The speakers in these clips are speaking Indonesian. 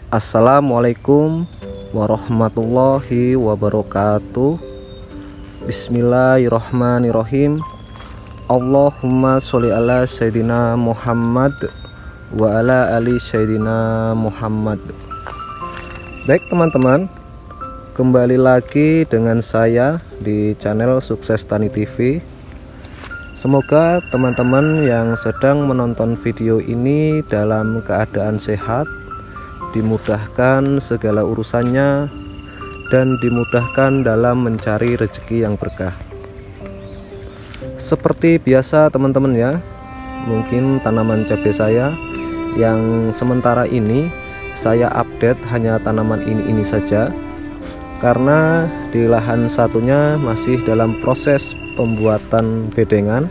Assalamualaikum warahmatullahi wabarakatuh. Bismillahirrahmanirrahim. Allahumma sholli ala sayyidina Muhammad wa ala ali sayyidina Muhammad. Baik teman-teman, kembali lagi dengan saya di channel Sukses Tani TV. Semoga teman-teman yang sedang menonton video ini dalam keadaan sehat, dimudahkan segala urusannya, dan dimudahkan dalam mencari rezeki yang berkah. Seperti biasa teman-teman ya, mungkin tanaman cabai saya yang sementara ini saya update hanya tanaman ini saja, karena di lahan satunya masih dalam proses pembuatan bedengan.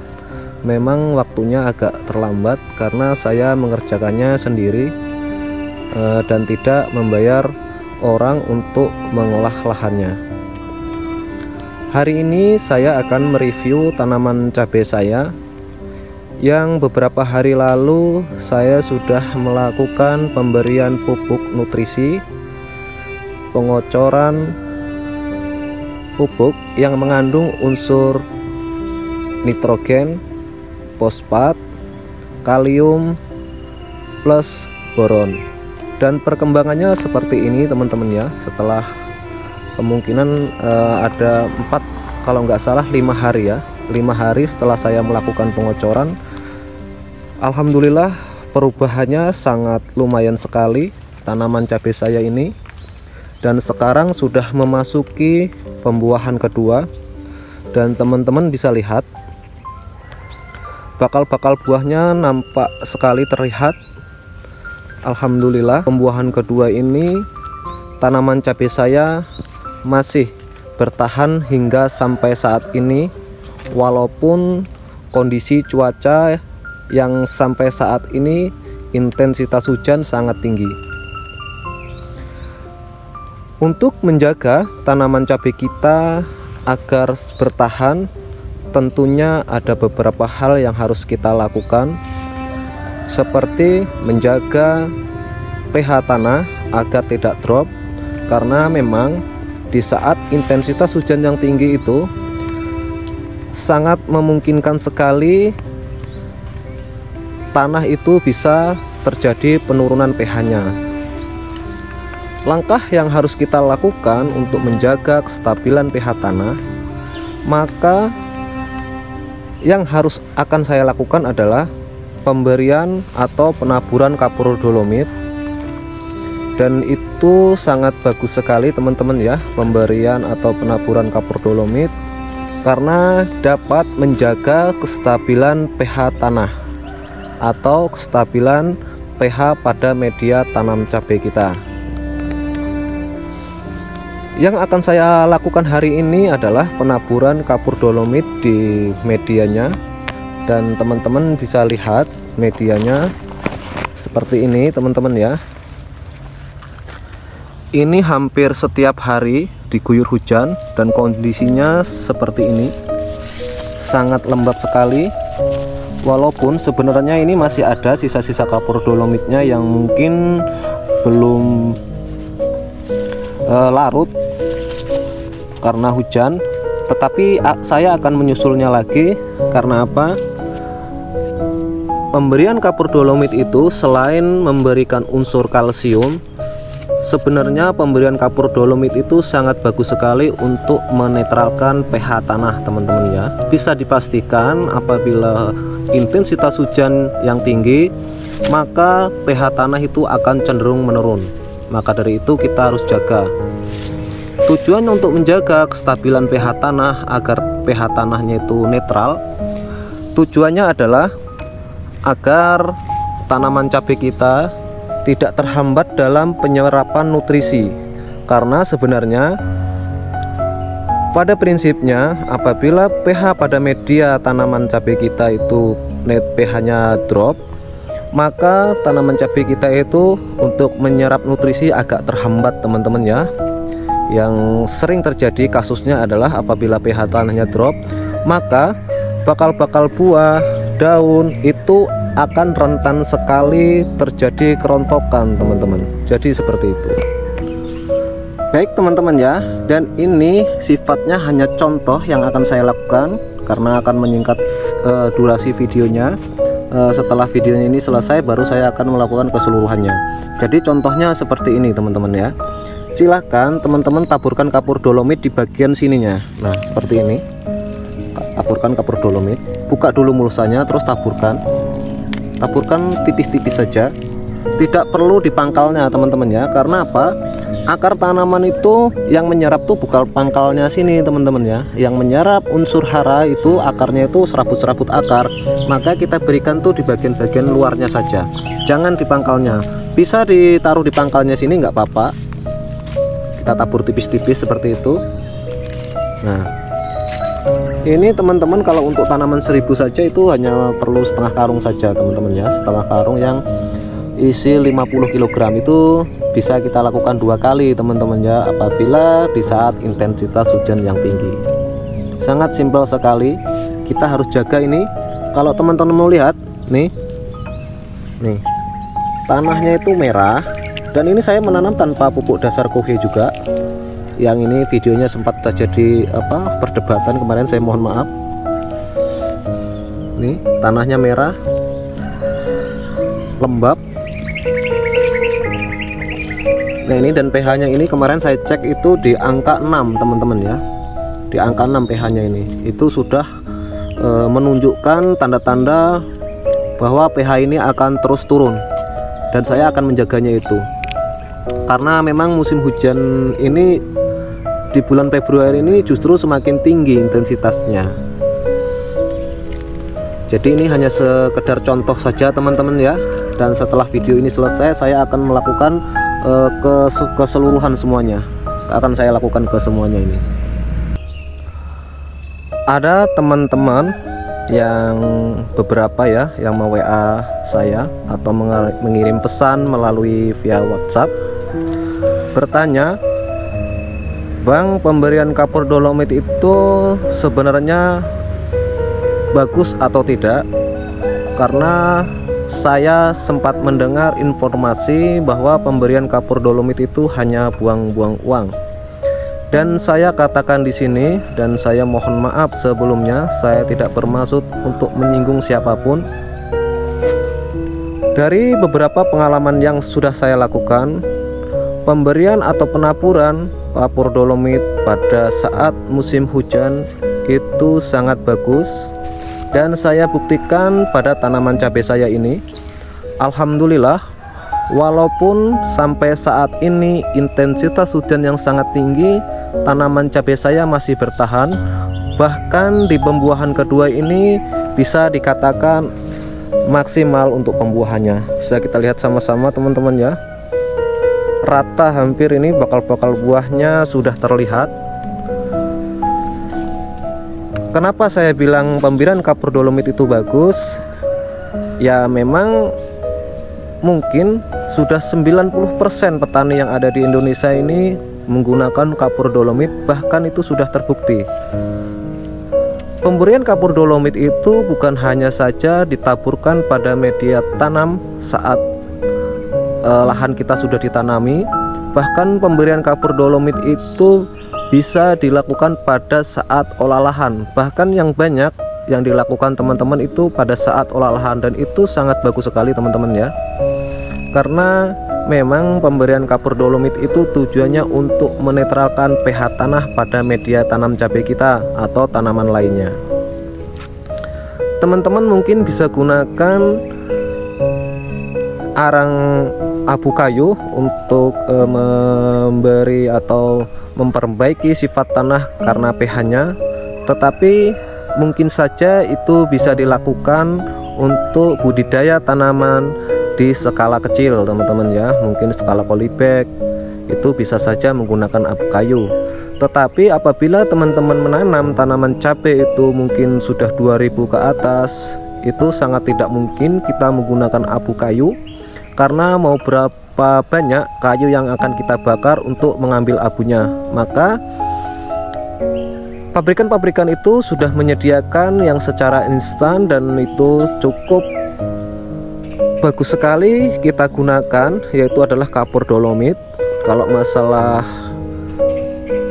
Memang waktunya agak terlambat karena saya mengerjakannya sendiri dan tidak membayar orang untuk mengolah lahannya. Hari ini saya akan mereview tanaman cabai saya yang beberapa hari lalu saya sudah melakukan pemberian pupuk nutrisi, pengocoran pupuk yang mengandung unsur nitrogen, fosfat, kalium plus boron. Dan perkembangannya seperti ini teman-teman ya. Setelah kemungkinan ada 4 kalau nggak salah 5 hari ya, 5 hari setelah saya melakukan pengocoran, alhamdulillah perubahannya sangat lumayan sekali tanaman cabai saya ini. Dan sekarang sudah memasuki pembuahan kedua, dan teman-teman bisa lihat bakal-bakal buahnya nampak sekali terlihat. Alhamdulillah pembuahan kedua ini tanaman cabai saya masih bertahan hingga sampai saat ini, walaupun kondisi cuaca yang sampai saat ini intensitas hujan sangat tinggi. Untuk menjaga tanaman cabai kita agar bertahan, tentunya ada beberapa hal yang harus kita lakukan, seperti menjaga pH tanah agar tidak drop, karena memang di saat intensitas hujan yang tinggi itu sangat memungkinkan sekali tanah itu bisa terjadi penurunan pH-nya. Langkah yang harus kita lakukan untuk menjaga kestabilan pH tanah, maka yang harus akan saya lakukan adalah pemberian atau penaburan kapur dolomit. Dan itu sangat bagus sekali teman-teman ya, pemberian atau penaburan kapur dolomit, karena dapat menjaga kestabilan pH tanah atau kestabilan pH pada media tanam cabai kita. Yang akan saya lakukan hari ini adalah penaburan kapur dolomit di medianya. Dan teman-teman bisa lihat medianya seperti ini teman-teman ya. Ini hampir setiap hari diguyur hujan dan kondisinya seperti ini, sangat lembab sekali. Walaupun sebenarnya ini masih ada sisa-sisa kapur dolomitnya yang mungkin belum larut karena hujan, tetapi saya akan menyusulnya lagi. Karena apa? Pemberian kapur dolomit itu selain memberikan unsur kalsium, sebenarnya pemberian kapur dolomit itu sangat bagus sekali untuk menetralkan pH tanah teman-teman ya. Bisa dipastikan apabila intensitas hujan yang tinggi, maka pH tanah itu akan cenderung menurun. Maka dari itu kita harus jaga. Tujuan untuk menjaga kestabilan pH tanah agar pH tanahnya itu netral, tujuannya adalah agar tanaman cabai kita tidak terhambat dalam penyerapan nutrisi. Karena sebenarnya pada prinsipnya apabila pH pada media tanaman cabai kita itu pH-nya drop, maka tanaman cabai kita itu untuk menyerap nutrisi agak terhambat teman-teman ya. Yang sering terjadi kasusnya adalah apabila pH tanahnya drop, maka bakal-bakal buah daun itu akan rentan sekali terjadi kerontokan teman-teman. Jadi seperti itu. Baik teman-teman ya, dan ini sifatnya hanya contoh yang akan saya lakukan karena akan menyingkat durasi videonya. Setelah videonya ini selesai baru saya akan melakukan keseluruhannya. Jadi contohnya seperti ini teman-teman ya. Silahkan teman-teman taburkan kapur dolomit di bagian sininya. Nah seperti ini, taburkan kapur dolomit, buka dulu mulsanya, terus taburkan tipis-tipis saja, tidak perlu dipangkalnya teman-teman ya. Karena apa? Akar tanaman itu yang menyerap tuh bukan pangkalnya sini teman-teman ya. Yang menyerap unsur hara itu akarnya itu serabut-serabut akar, maka kita berikan tuh di bagian-bagian luarnya saja, jangan di pangkalnya. Bisa ditaruh di pangkalnya sini nggak apa-apa, kita tabur tipis-tipis seperti itu. Nah ini teman-teman kalau untuk tanaman 1000 saja itu hanya perlu setengah karung saja teman-teman ya. Setengah karung yang isi 50 kg itu bisa kita lakukan 2 kali teman-teman ya, apabila di saat intensitas hujan yang tinggi. Sangat simpel sekali, kita harus jaga ini. Kalau teman-teman mau lihat nih tanahnya itu merah, dan ini saya menanam tanpa pupuk dasar kohe juga. Yang ini videonya sempat terjadi perdebatan kemarin, saya mohon maaf. Nih tanahnya merah, lembab. Nah ini, dan pH nya ini kemarin saya cek itu di angka 6 teman-teman ya, di angka 6 pH nya ini. Itu sudah menunjukkan tanda-tanda bahwa pH ini akan terus turun, dan saya akan menjaganya itu. Karena memang musim hujan ini di bulan Februari ini justru semakin tinggi intensitasnya. Jadi ini hanya sekedar contoh saja teman-teman ya. Dan setelah video ini selesai saya akan melakukan keseluruhan semuanya, akan saya lakukan ke semuanya ini. Ada teman-teman yang beberapa ya yang mau WA saya atau mengirim pesan melalui via WhatsApp, bertanya, Bang, pemberian kapur dolomit itu sebenarnya bagus atau tidak? Karena saya sempat mendengar informasi bahwa pemberian kapur dolomit itu hanya buang-buang uang. Dan saya katakan di sini, dan saya mohon maaf sebelumnya, saya tidak bermaksud untuk menyinggung siapapun. Dari beberapa pengalaman yang sudah saya lakukan, pemberian atau penaburan kapur dolomit pada saat musim hujan itu sangat bagus. Dan saya buktikan pada tanaman cabai saya ini. Alhamdulillah, walaupun sampai saat ini intensitas hujan yang sangat tinggi, tanaman cabai saya masih bertahan. Bahkan di pembuahan kedua ini bisa dikatakan maksimal untuk pembuahannya. Bisa kita lihat sama-sama teman-teman ya. Rata hampir ini bakal-bakal buahnya sudah terlihat. Kenapa saya bilang pemberian kapur dolomit itu bagus? Ya memang mungkin sudah 90% petani yang ada di Indonesia ini menggunakan kapur dolomit, bahkan itu sudah terbukti. Pemberian kapur dolomit itu bukan hanya saja ditaburkan pada media tanam saat lahan kita sudah ditanami, bahkan pemberian kapur dolomit itu bisa dilakukan pada saat olah lahan. Bahkan yang banyak yang dilakukan teman-teman itu pada saat olah lahan, dan itu sangat bagus sekali teman-teman ya. Karena memang pemberian kapur dolomit itu tujuannya untuk menetralkan pH tanah pada media tanam cabai kita atau tanaman lainnya. Teman-teman mungkin bisa gunakan arang abu kayu untuk memberi atau memperbaiki sifat tanah karena pH-nya, tetapi mungkin saja itu bisa dilakukan untuk budidaya tanaman di skala kecil teman-teman ya. Mungkin skala polybag itu bisa saja menggunakan abu kayu. Tetapi apabila teman-teman menanam tanaman cabai itu mungkin sudah 2000 ke atas, itu sangat tidak mungkin kita menggunakan abu kayu, karena mau berapa banyak kayu yang akan kita bakar untuk mengambil abunya. Maka pabrikan-pabrikan itu sudah menyediakan yang secara instan dan itu cukup bagus sekali kita gunakan, yaitu adalah kapur dolomit. Kalau masalah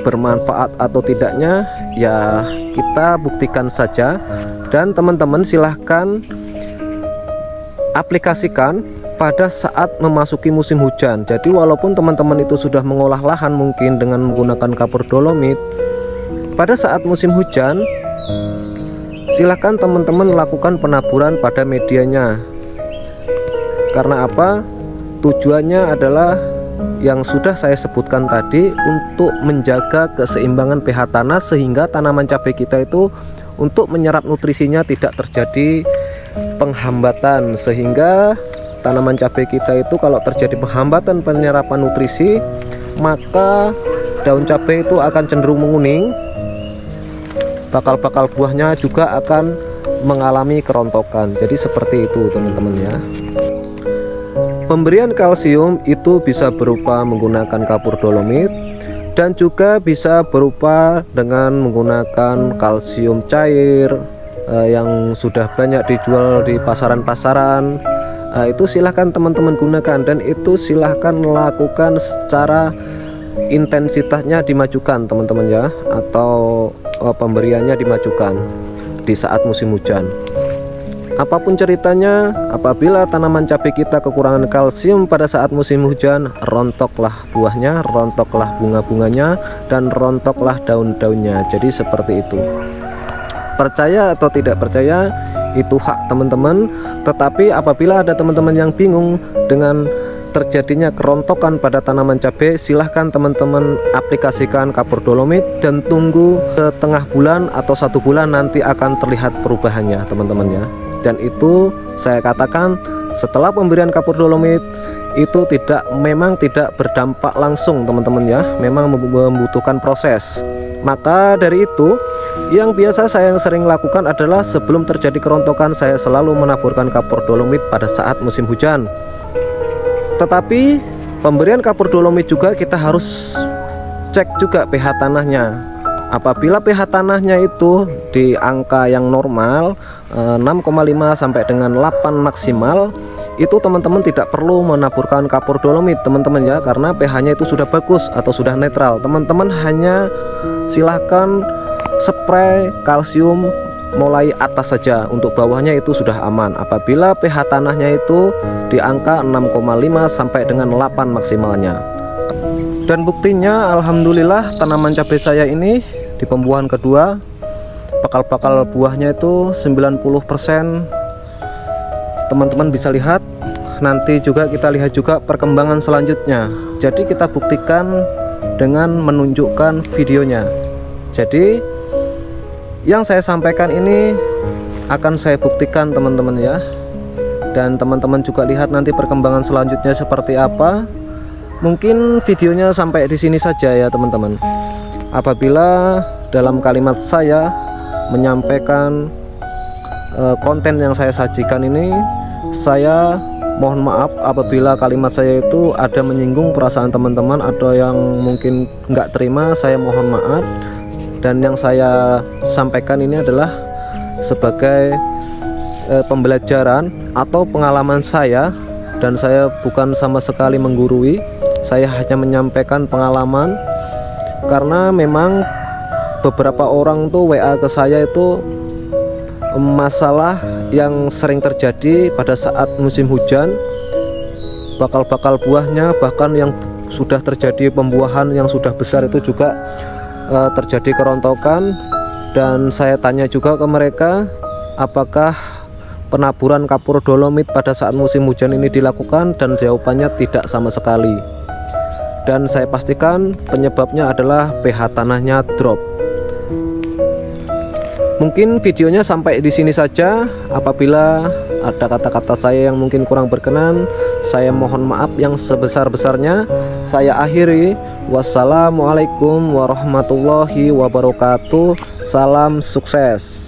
bermanfaat atau tidaknya ya kita buktikan saja, dan teman-teman silahkan aplikasikan pada saat memasuki musim hujan. Jadi walaupun teman-teman itu sudah mengolah lahan mungkin dengan menggunakan kapur dolomit, pada saat musim hujan silahkan teman-teman lakukan penaburan pada medianya. Karena apa? Tujuannya adalah yang sudah saya sebutkan tadi, untuk menjaga keseimbangan pH tanah sehingga tanaman cabai kita itu untuk menyerap nutrisinya tidak terjadi penghambatan, sehingga tanaman cabai kita itu kalau terjadi penghambatan penyerapan nutrisi maka daun cabai itu akan cenderung menguning, bakal-bakal buahnya juga akan mengalami kerontokan. Jadi seperti itu teman-teman ya. Pemberian kalsium itu bisa berupa menggunakan kapur dolomit dan juga bisa berupa dengan menggunakan kalsium cair yang sudah banyak dijual di pasaran-pasaran. Itu silahkan teman-teman gunakan, dan itu silahkan lakukan secara intensitasnya dimajukan teman-teman ya, atau pemberiannya dimajukan di saat musim hujan. Apapun ceritanya, apabila tanaman cabai kita kekurangan kalsium pada saat musim hujan, rontoklah buahnya, rontoklah bunga-bunganya, dan rontoklah daun-daunnya. Jadi seperti itu. Percaya atau tidak percaya itu hak teman-teman, tetapi apabila ada teman-teman yang bingung dengan terjadinya kerontokan pada tanaman cabai, silahkan teman-teman aplikasikan kapur dolomit dan tunggu setengah bulan atau 1 bulan, nanti akan terlihat perubahannya teman-teman ya. Dan itu saya katakan, setelah pemberian kapur dolomit itu memang tidak berdampak langsung teman-teman ya, memang membutuhkan proses. Maka dari itu yang biasa saya sering lakukan adalah sebelum terjadi kerontokan saya selalu menaburkan kapur dolomit pada saat musim hujan. Tetapi pemberian kapur dolomit juga kita harus cek juga pH tanahnya. Apabila pH tanahnya itu di angka yang normal 6,5 sampai dengan 8 maksimal, itu teman-teman tidak perlu menaburkan kapur dolomit teman-teman ya, karena pH-nya itu sudah bagus atau sudah netral. Teman-teman hanya silahkan spray kalsium mulai atas saja, untuk bawahnya itu sudah aman apabila pH tanahnya itu di angka 6,5 sampai dengan 8 maksimalnya. Dan buktinya alhamdulillah tanaman cabai saya ini di pembuahan kedua, bakal-bakal buahnya itu 90%. Teman-teman bisa lihat, nanti juga kita lihat juga perkembangan selanjutnya. Jadi kita buktikan dengan menunjukkan videonya. Jadi yang saya sampaikan ini akan saya buktikan teman-teman ya, dan teman-teman juga lihat nanti perkembangan selanjutnya seperti apa. Mungkin videonya sampai di sini saja ya teman-teman. Apabila dalam kalimat saya menyampaikan konten yang saya sajikan ini, saya mohon maaf apabila kalimat saya itu ada menyinggung perasaan teman-teman atau yang mungkin nggak terima, saya mohon maaf. Dan yang saya sampaikan ini adalah sebagai pembelajaran atau pengalaman saya, dan saya bukan sama sekali menggurui, saya hanya menyampaikan pengalaman. Karena memang beberapa orang tuh WA ke saya itu masalah yang sering terjadi pada saat musim hujan, bakal-bakal buahnya, bahkan yang sudah terjadi pembuahan yang sudah besar itu juga terjadi kerontokan. Dan saya tanya juga ke mereka, apakah penaburan kapur dolomit pada saat musim hujan ini dilakukan, dan jawabannya tidak sama sekali. Dan saya pastikan penyebabnya adalah pH tanahnya drop. Mungkin videonya sampai di sini saja. Apabila ada kata-kata saya yang mungkin kurang berkenan, saya mohon maaf yang sebesar-besarnya. Saya akhiri. Wassalamualaikum warahmatullahi wabarakatuh. Salam sukses.